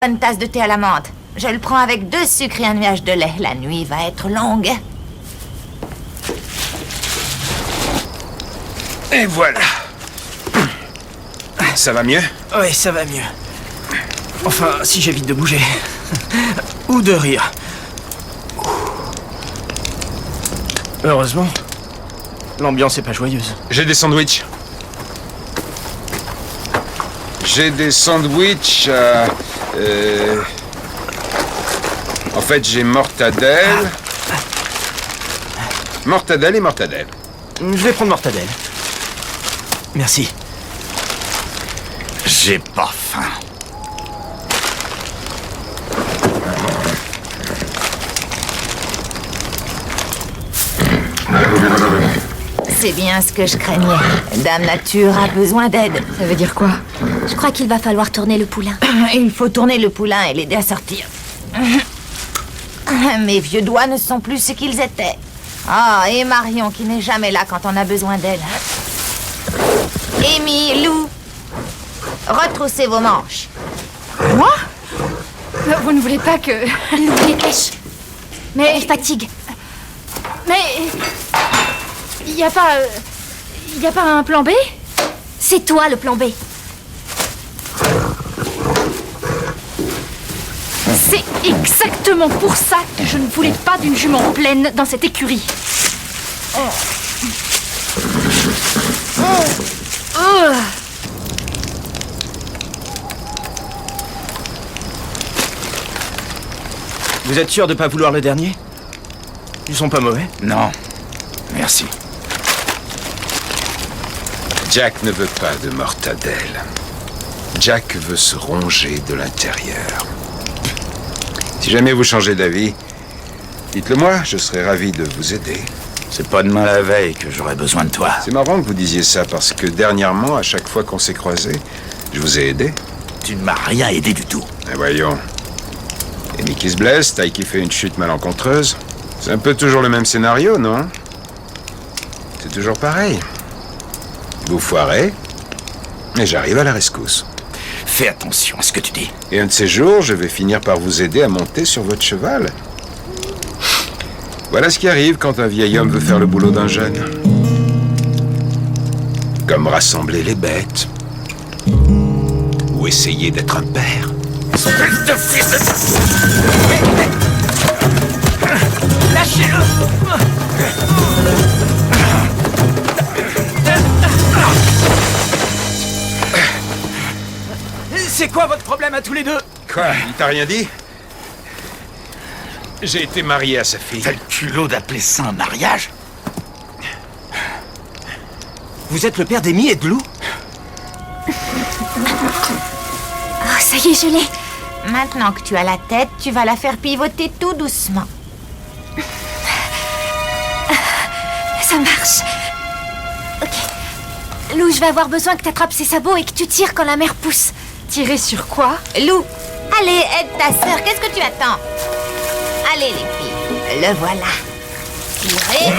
Une tasse de thé à la menthe. Je le prends avec 2 sucres et un nuage de lait. La nuit va être longue. Et voilà. Ça va mieux? Oui, ça va mieux. Enfin, si j'évite de bouger. Ou de rire. Heureusement, l'ambiance est pas joyeuse. J'ai des sandwichs. En fait, j'ai mortadelle. Mortadelle et mortadelle. Je vais prendre mortadelle. Merci. J'ai pas faim. C'est bien ce que je craignais. Dame Nature a besoin d'aide. Ça veut dire quoi? Je crois qu'il va falloir tourner le poulain. Il faut tourner le poulain et l'aider à sortir. Mes vieux doigts ne sont plus ce qu'ils étaient. Ah, et Marion qui n'est jamais là quand on a besoin d'elle. Amy, Lou, retroussez vos manches. Moi? Vous ne voulez pas que... Lou, dépêche. Mais... Elle fatigue. Mais... Il n'y a pas... Il n'y a pas un plan B? C'est toi le plan B. C'est exactement pour ça que je ne voulais pas d'une jument pleine dans cette écurie. Vous êtes sûr de pas vouloir le dernier? Ils sont pas mauvais? Non, merci. Jack ne veut pas de mortadelle. Jack veut se ronger de l'intérieur. Si jamais vous changez d'avis, dites-le moi, je serais ravi de vous aider. C'est pas demain la veille que j'aurai besoin de toi. C'est marrant que vous disiez ça, parce que dernièrement, à chaque fois qu'on s'est croisés, je vous ai aidé. Tu ne m'as rien aidé du tout. Et voyons. Amy qui se blesse, Ty qui fait une chute malencontreuse. C'est un peu toujours le même scénario, non? C'est toujours pareil. Vous foirez, et j'arrive à la rescousse. Fais attention à ce que tu dis. Et un de ces jours, je vais finir par vous aider à monter sur votre cheval. Voilà ce qui arrive quand un vieil homme veut faire le boulot d'un jeune. Comme rassembler les bêtes. Ou essayer d'être un père. Espèce de fils de... Lâchez-le! C'est quoi votre problème à tous les deux? Quoi? Il t'a rien dit? J'ai été marié à sa fille. T'as le culot d'appeler ça un mariage? Vous êtes le père d'Amy et de Lou? Oh, ça y est, je l'ai. Maintenant que tu as la tête, tu vas la faire pivoter tout doucement. Ça marche. Ok. Lou, je vais avoir besoin que tu attrapes ses sabots et que tu tires quand la mer pousse. Tirer sur quoi? Lou, allez, aide ta sœur. Qu'est-ce que tu attends? Allez, les filles, le voilà. Tirez.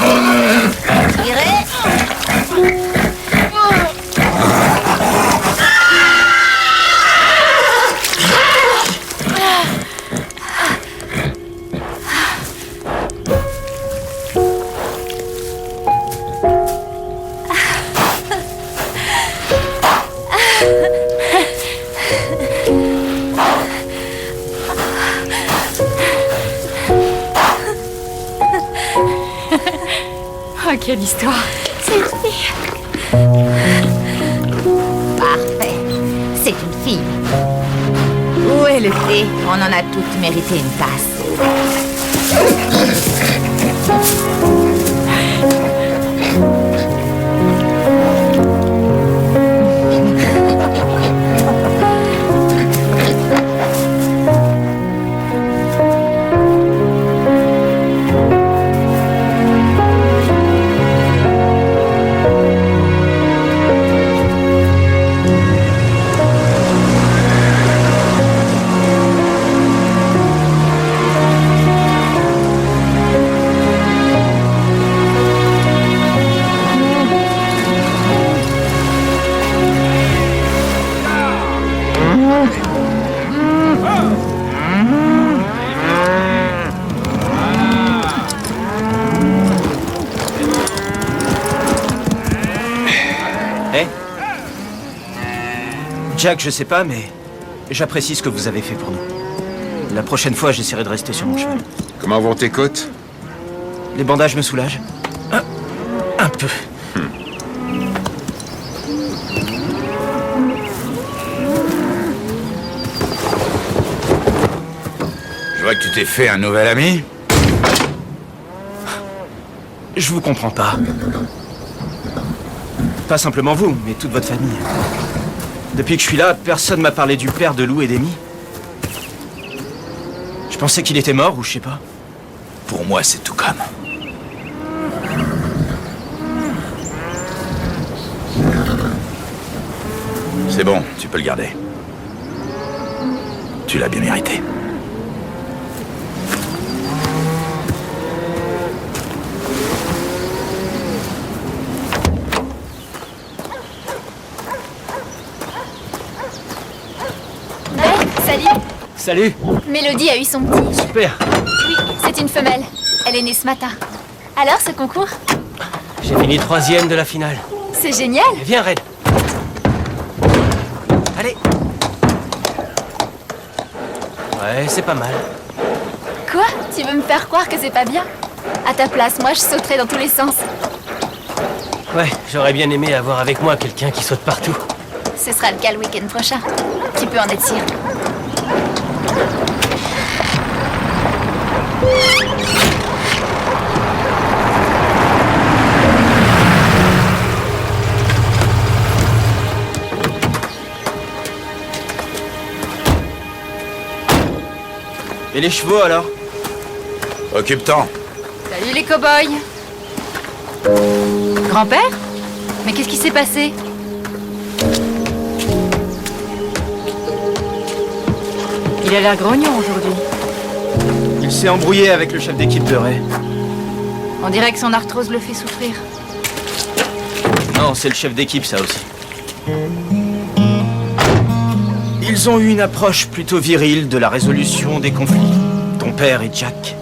Tirez. Oh, quelle histoire. C'est une fille. Parfait. C'est une fille. Où est le thé? On en a toutes mérité une tasse. Jack, je sais pas, mais j'apprécie ce que vous avez fait pour nous. La prochaine fois, j'essaierai de rester sur mon chemin. Comment vont tes côtes? Les bandages me soulagent. Un peu. Je vois que tu t'es fait un nouvel ami. Je vous comprends pas. Pas simplement vous, mais toute votre famille. Depuis que je suis là, personne m'a parlé du père de Lou et d'Amy. Je pensais qu'il était mort ou je sais pas. Pour moi, c'est tout comme. C'est bon, tu peux le garder. Tu l'as bien mérité. Salut. Salut. Mélodie a eu son petit. Super. Oui, c'est une femelle. Elle est née ce matin. Alors, ce concours? J'ai fini 3e de la finale. C'est génial. Viens, Red. Allez. Ouais, c'est pas mal. Quoi? Tu veux me faire croire que c'est pas bien? À ta place, moi, je sauterais dans tous les sens. Ouais, j'aurais bien aimé avoir avec moi quelqu'un qui saute partout. Ce sera le cas le week-end prochain. Tu peux en être sûr. Et les chevaux, alors? Occupe-t'en. Salut les cow-boys. Grand-père? Mais qu'est-ce qui s'est passé? Il a l'air grognon aujourd'hui. Il s'est embrouillé avec le chef d'équipe de Ray. On dirait que son arthrose le fait souffrir. Non, c'est le chef d'équipe, ça aussi. Ils ont eu une approche plutôt virile de la résolution des conflits. Ton père et Jack.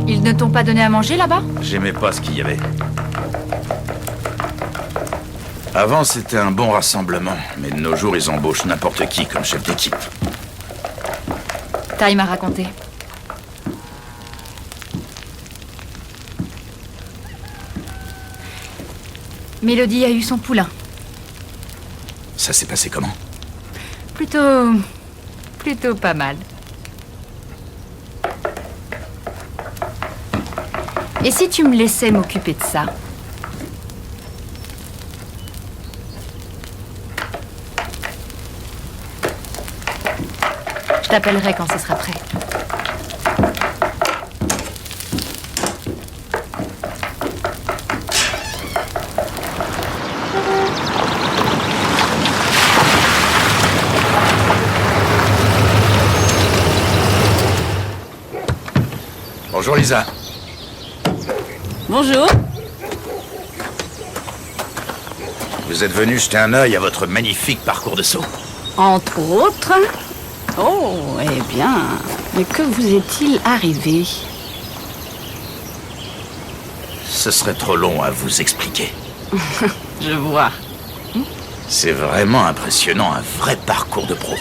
Ils ne t'ont pas donné à manger là-bas? J'aimais pas ce qu'il y avait. Avant, c'était un bon rassemblement, mais de nos jours, ils embauchent n'importe qui comme chef d'équipe. Ty m'a raconté. Mélodie a eu son poulain. Ça s'est passé comment? Plutôt pas mal. Et si tu me laissais m'occuper de ça? Je t'appellerai quand ce sera prêt. Bonjour Lisa. Bonjour. Vous êtes venu jeter un œil à votre magnifique parcours de saut. Entre autres. Oh, eh bien. Mais que vous est-il arrivé? Ce serait trop long à vous expliquer. Je vois. C'est vraiment impressionnant, un vrai parcours de pro.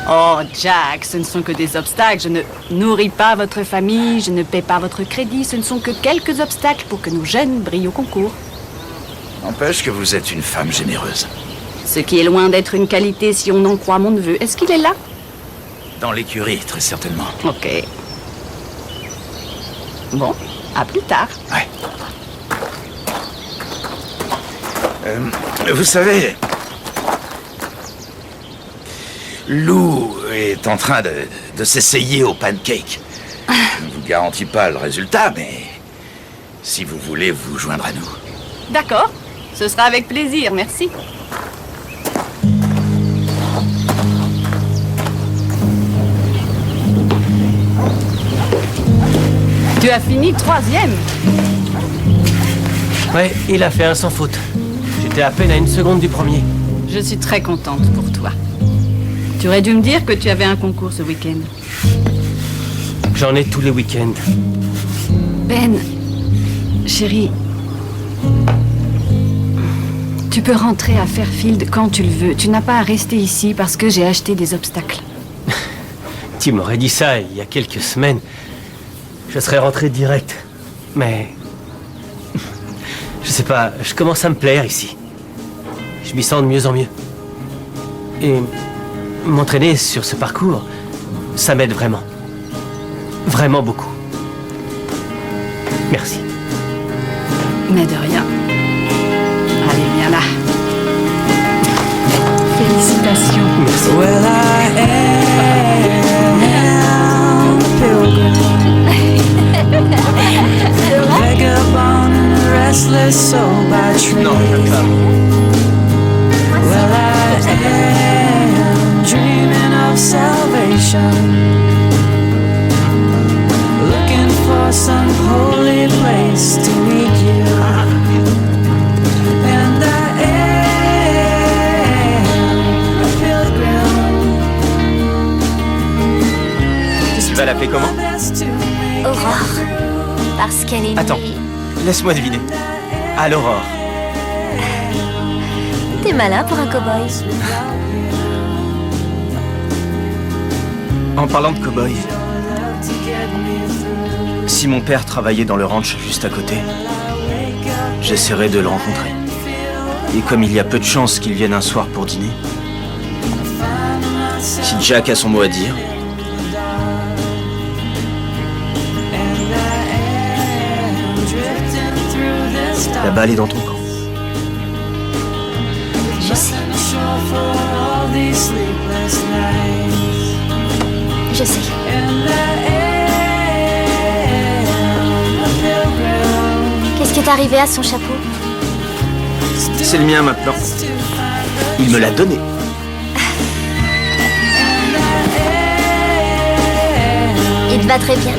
Oh, Jack, ce ne sont que des obstacles. Je ne nourris pas votre famille, je ne paie pas votre crédit. Ce ne sont que quelques obstacles pour que nos jeunes brillent au concours. N'empêche que vous êtes une femme généreuse. Ce qui est loin d'être une qualité si on en croit mon neveu. Est-ce qu'il est là? Dans l'écurie, très certainement. Ok. Bon, à plus tard. Ouais. Vous savez, Lou est en train de s'essayer au pancake. Je ne vous garantis pas le résultat, mais si vous voulez vous joindre à nous. D'accord. Ce sera avec plaisir, merci. Tu as fini 3e. Ouais, il a fait un sans faute. J'étais J'étais à peine à 1 seconde du premier. Je suis très contente pour toi. Tu aurais dû me dire que tu avais un concours ce week-end. J'en ai tous les week-ends. Ben, chérie, tu peux rentrer à Fairfield quand tu le veux. Tu n'as pas à rester ici parce que j'ai acheté des obstacles. Tu m'aurais dit ça il y a quelques semaines. Je serais rentré direct. Mais... je sais pas, je commence à me plaire ici. Je m'y sens de mieux en mieux. Et m'entraîner sur ce parcours, ça m'aide vraiment. Vraiment beaucoup. Merci. Mais de rien. Allez, viens là. Félicitations. Merci. Well, I am a pilgrim, vagabond and a restless soul by trade. Non, pas. Well, I am dreaming of salvation, looking for some holy place to meet you. And I am a pilgrim. Tu vas l'appeler comment? Aurore. Parce qu'elle est Attends. nulle. Laisse-moi deviner. À l'aurore. T'es malin pour un cow-boy. En parlant de cow-boy, si mon père travaillait dans le ranch juste à côté, j'essaierais de le rencontrer. Et comme il y a peu de chances qu'il vienne un soir pour dîner, si Jack a son mot à dire, la balle est dans ton camp. Je sais. Je sais. Qu'est-ce qui est arrivé à son chapeau? C'est le mien maintenant. Il me l'a donné. Il te va très bien.